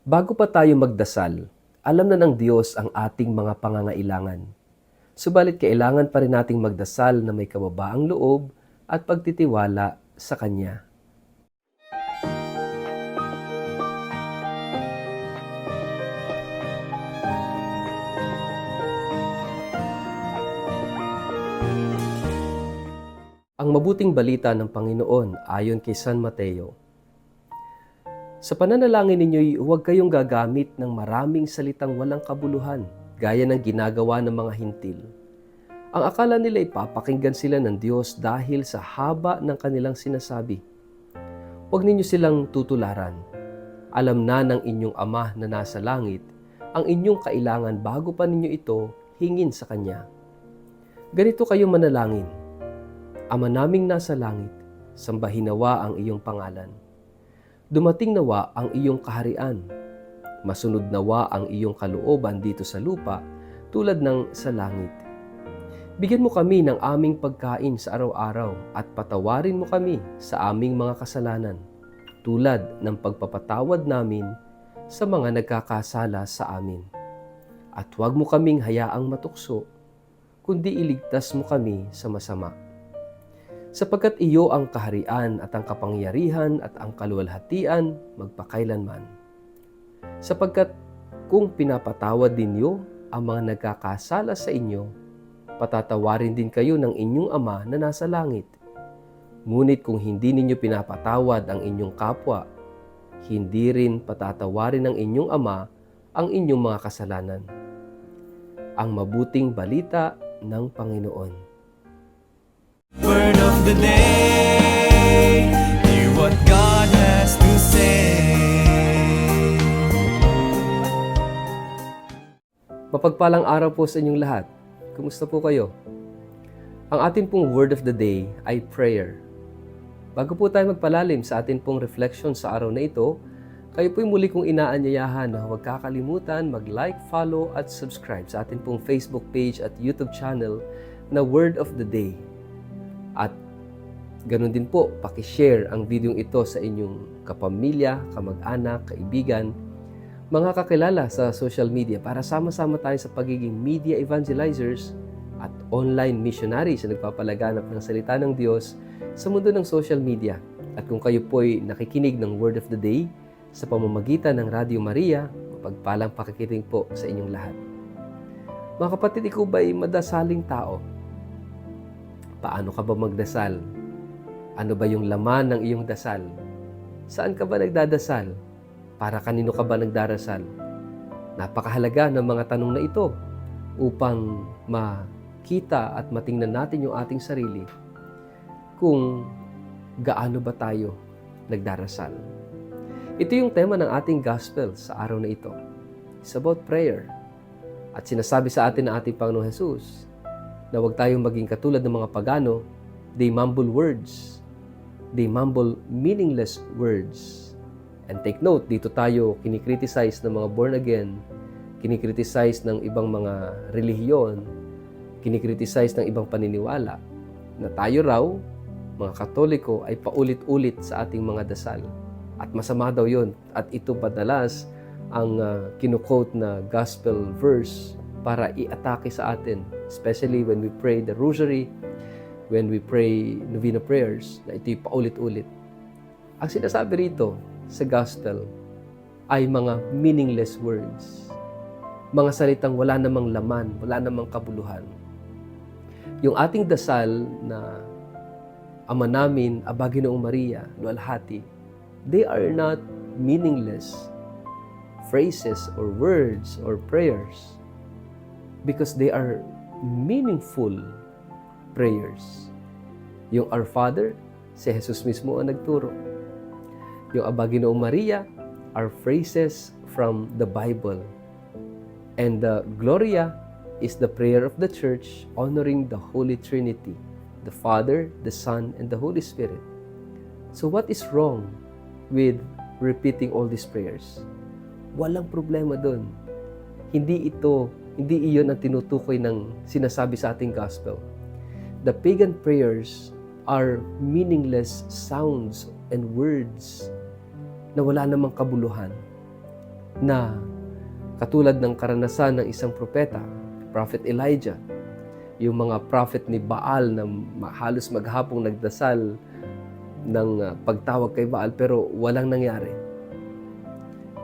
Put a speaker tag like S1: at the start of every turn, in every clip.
S1: Bago pa tayo magdasal, alam na ng Diyos ang ating mga pangangailangan. Subalit kailangan pa rin nating magdasal na may kababaang loob at pagtitiwala sa Kanya. Ang mabuting balita ng Panginoon ayon kay San Mateo. Sa pananalangin ninyo'y huwag kayong gagamit ng maraming salitang walang kabuluhan, gaya ng ginagawa ng mga hintil. Ang akala nila ay papakinggan sila ng Diyos dahil sa haba ng kanilang sinasabi. Huwag ninyo silang tutularan. Alam na ng inyong Ama na nasa langit ang inyong kailangan bago pa ninyo ito hingin sa Kanya. Ganito kayo manalangin. Ama naming nasa langit, sambahin nawa ang iyong pangalan. Dumating nawa ang iyong kaharian. Masunod nawa ang iyong kalooban dito sa lupa tulad ng sa langit. Bigyan mo kami ng aming pagkain sa araw-araw at patawarin mo kami sa aming mga kasalanan tulad ng pagpapatawad namin sa mga nagkakasala sa amin. At huwag mo kaming hayaang matukso, kundi iligtas mo kami sa masama. Sapagkat iyo ang kaharian at ang kapangyarihan at ang kaluwalhatian magpakailanman. Sapagkat kung pinapatawad ninyo ang mga nagkakasala sa inyo, patatawarin din kayo ng inyong Ama na nasa langit. Ngunit kung hindi ninyo pinapatawad ang inyong kapwa, hindi rin patatawarin ng inyong Ama ang inyong mga kasalanan. Ang mabuting balita ng Panginoon.
S2: Word of the day, hear what God has to say.
S1: Mapagpalang araw po sa inyong lahat. Kumusta po kayo? Ang ating pong word of the day ay prayer. Bago po tayo magpalalim sa ating pong reflection sa araw na ito, kayo po'y muli kong inaanyayahan na huwag kakalimutan mag-like, follow at subscribe sa ating pong Facebook page at YouTube channel na Word of the Day. At ganun din po, pakishare ang video ito sa inyong kapamilya, kamag-anak, kaibigan, mga kakilala sa social media para sama-sama tayo sa pagiging media evangelizers at online missionaries na nagpapalaganap ng salita ng Diyos sa mundo ng social media. At kung kayo po'y nakikinig ng Word of the Day sa pamamagitan ng Radio Maria, mapagpalang pakikinig po sa inyong lahat. Mga kapatid, ikaw ba'y madasaling tao? Paano ka ba magdasal? Ano ba yung laman ng iyong dasal? Saan ka ba nagdadasal? Para kanino ka ba nagdarasal? Napakahalaga ng mga tanong na ito upang makita at matingnan natin yung ating sarili kung gaano ba tayo nagdarasal. Ito yung tema ng ating gospel sa araw na ito. It's about prayer. At sinasabi sa atin ng ating Panginoong Jesus na huwag tayong maging katulad ng mga pagano. They mumble words. They mumble meaningless words. And take note, dito tayo kinikriticize ng mga born again, kinikriticize ng ibang mga relihiyon, kinikriticize ng ibang paniniwala, na tayo raw, mga Katoliko, ay paulit-ulit sa ating mga dasal. At masama daw yun. At ito madalas ang kinukote na gospel verse para i-atake sa atin, especially when we pray the rosary, when we pray novena prayers, na ito'y paulit-ulit. Ang sinasabi rito sa gospel ay mga meaningless words, mga salitang wala namang laman, wala namang kabuluhan. Yung ating dasal na Ama namin, Aba Ginoong Maria, Luwalhati, they are not meaningless phrases or words or prayers, because they are meaningful prayers. Yung Our Father, si Jesus mismo ang nagturo. Yung Aba Ginoong Maria are phrases from the Bible. And the Gloria is the prayer of the Church honoring the Holy Trinity, the Father, the Son, and the Holy Spirit. So what is wrong with repeating all these prayers? Walang problema doon. Hindi iyon ang tinutukoy ng sinasabi sa ating gospel. The pagan prayers are meaningless sounds and words na wala namang kabuluhan. na katulad ng karanasan ng isang propeta, Prophet Elijah, yung mga prophet ni Baal na halos maghapong nagdasal ng pagtawag kay Baal pero walang nangyari.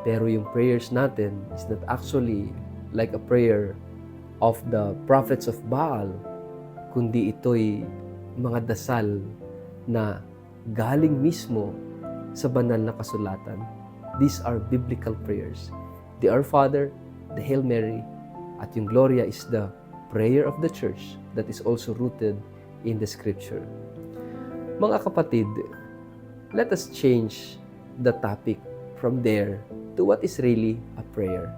S1: Pero yung prayers natin is not actually like a prayer of the prophets of Baal, kundi ito'y mga dasal na galing mismo sa banal na kasulatan. These are biblical prayers. The Our Father, the Hail Mary, at yung Gloria is the prayer of the church that is also rooted in the scripture. Mga kapatid, let us change the topic from there to what is really a prayer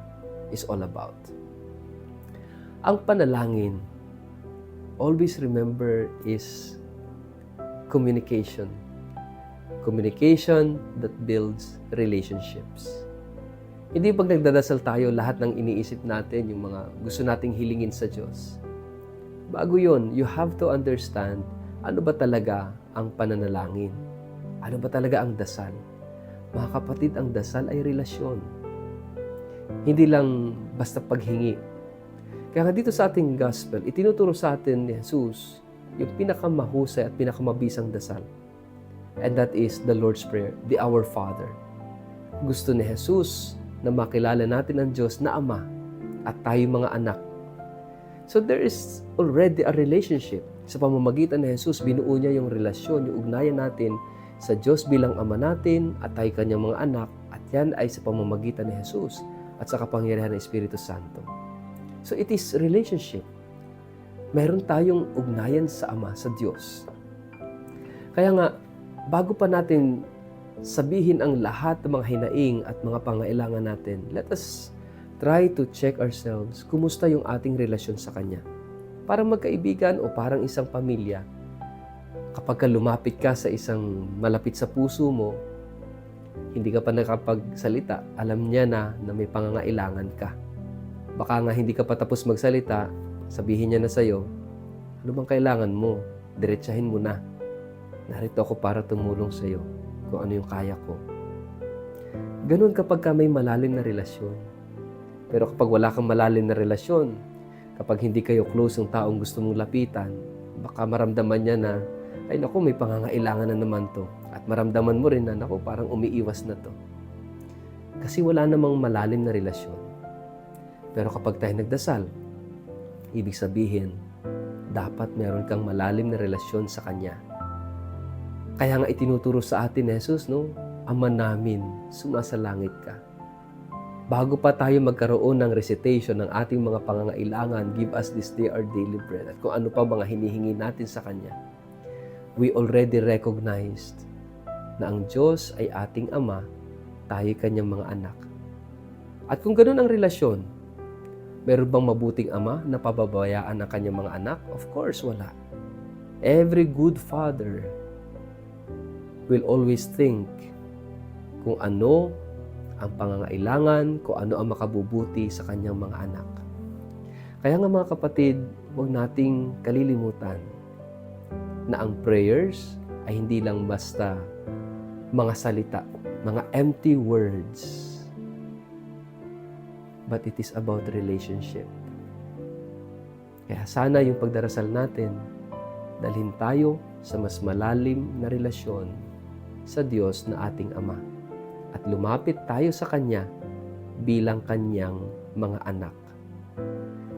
S1: is all about. Ang panalangin, always remember, is communication. Communication that builds relationships. Hindi pag nagdadasal tayo, lahat ng iniisip natin, yung mga gusto nating hilingin sa Diyos. Bago yun, you have to understand ano ba talaga ang pananalangin. Ano ba talaga ang dasal? Mga kapatid, ang dasal ay relasyon. Hindi lang basta paghingi. Kaya nga dito sa ating gospel, itinuturo sa atin ni Jesus yung pinakamahusay at pinakamabisang dasal. And that is the Lord's Prayer, the Our Father. Gusto ni Jesus na makilala natin ang Diyos na Ama at tayo mga anak. So there is already a relationship. Sa pamamagitan ni Jesus, binuo niya yung relasyon, yung ugnayan natin sa Diyos bilang Ama natin at tayo kanyang mga anak. At yan ay sa pamamagitan ni Jesus at sa kapangyarihan ng Espiritu Santo. So it is relationship. Meron tayong ugnayan sa Ama, sa Diyos. Kaya nga, bago pa natin sabihin ang lahat ng mga hinaing at mga pangailangan natin, let us try to check ourselves, kumusta yung ating relasyon sa Kanya. Parang magkaibigan o parang isang pamilya, kapag lumapit ka sa isang malapit sa puso mo, hindi ka pa nakapagsalita, alam niya na may pangangailangan ka. Baka nga hindi ka pa tapos magsalita, sabihin niya na sa'yo, ano bang kailangan mo? Diretsahin mo na. Narito ako para tumulong sa'yo kung ano yung kaya ko. Ganun kapag ka may malalim na relasyon. Pero kapag wala kang malalim na relasyon, kapag hindi kayo close ng taong gusto mong lapitan, baka maramdaman niya na, ay naku, may pangangailangan na naman to. At maramdaman mo rin na, naku, parang umiiwas na to. Kasi wala namang malalim na relasyon. Pero kapag tayo nagdasal, ibig sabihin, dapat meron kang malalim na relasyon sa Kanya. Kaya nga itinuturo sa atin ni Jesus, no? Ama namin, sumasalangit ka. Bago pa tayo magkaroon ng recitation ng ating mga pangangailangan, give us this day our daily bread, at kung ano pa mga hinihingi natin sa Kanya, we already recognized na ang Diyos ay ating Ama, tayo Kanyang mga anak. At kung ganun ang relasyon, meron bang mabuting ama na pababayaan ang kanyang mga anak? Of course, wala. Every good father will always think kung ano ang pangangailangan, kung ano ang makabubuti sa kanyang mga anak. Kaya nga mga kapatid, huwag nating kalilimutan na ang prayers ay hindi lang basta mga salita, mga empty words. But it is about relationship. Kaya sana yung pagdarasal natin, dalhin tayo sa mas malalim na relasyon sa Diyos na ating Ama. At lumapit tayo sa Kanya bilang Kanyang mga anak.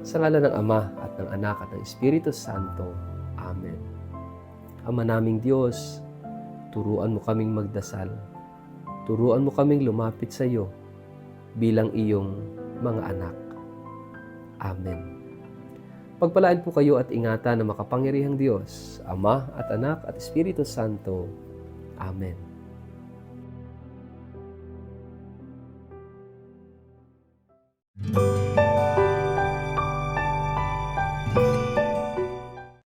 S1: Sa ngalan ng Ama at ng Anak at ng Espiritu Santo. Amen. Ama naming Diyos, turuan mo kaming magdasal. Turuan mo kaming lumapit sa iyo bilang iyong mga anak. Amen. Pagpalain po kayo at ingatan ng makapangyarihang Diyos, Ama at Anak at Espiritu Santo. Amen.